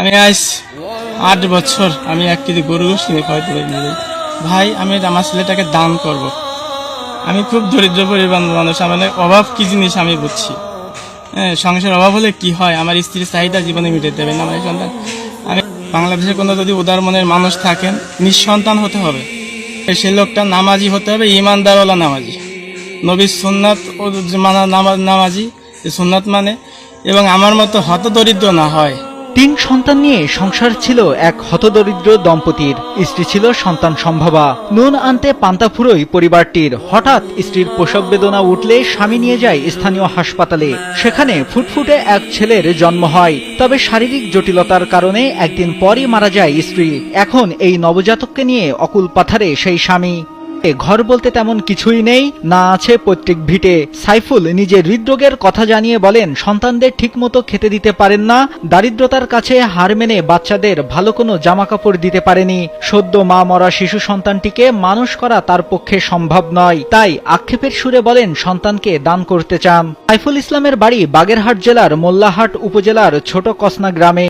আমি আজ 8 বছর আমি 1 কেজি গরু গোশত কিনে খাওয়াতে পারি না ভাই। আমি আমার ছেলেটাকে দান করব। আমি খুব দরিদ্র পরিবার মানুষ, আমার অভাব কি জিনিস আমি বুঝছি। হ্যাঁ, সংসার অভাব হলে কি হয়, আমার স্ত্রীর চাহিদা জীবনে মিটাতে দেবেন আমার সন্তান। আমি বাংলাদেশে কোনো যদি উদার মনের মানুষ থাকেন, নিঃসন্তান হতে হবে, সে লোকটা নামাজি হতে হবে, ইমানদারওয়ালা নামাজি, নবীর সুন্নাত ও মানা নামাজি, সুন্নাত মানে, এবং আমার মতো হতদরিদ্র না হয়। 3 সন্তান নিয়ে সংসার ছিল এক হতদরিদ্র দম্পতির। স্ত্রী ছিল সন্তান সম্ভবা। নুন আনতে পান্তা ফুরোয় পরিবারটির। হঠাৎ স্ত্রীর প্রসব বেদনা উঠলে স্বামী নিয়ে যায় স্থানীয় হাসপাতালে। সেখানে ফুটফুটে এক ছেলের জন্ম হয়। তবে শারীরিক জটিলতার কারণে একদিন পরই মারা যায় স্ত্রী। এখন এই নবজাতককে নিয়ে অকুল পাথারে সেই স্বামী। ঘর বলতে তেমন কিছুই নেই, না আছে পৈতৃক ভিটে। সাইফুল নিজের হৃদরোগের কথা জানিয়ে বলেন, সন্তানদের ঠিকমতো খেতে দিতে পারেন না, দারিদ্রতার কাছে হার মেনে বাচ্চাদের ভালো কোনো জামা কাপড় দিতে পারেনি। সদ্য মা মরা শিশু সন্তানটিকে মানুষ করা তার পক্ষে সম্ভব নয়। তাই আক্ষেপের সুরে বলেন, সন্তানকে দান করতে চান। সাইফুল ইসলামের বাড়ি বাগেরহাট জেলার মোল্লাহাট উপজেলার ছোট কসনা গ্রামে।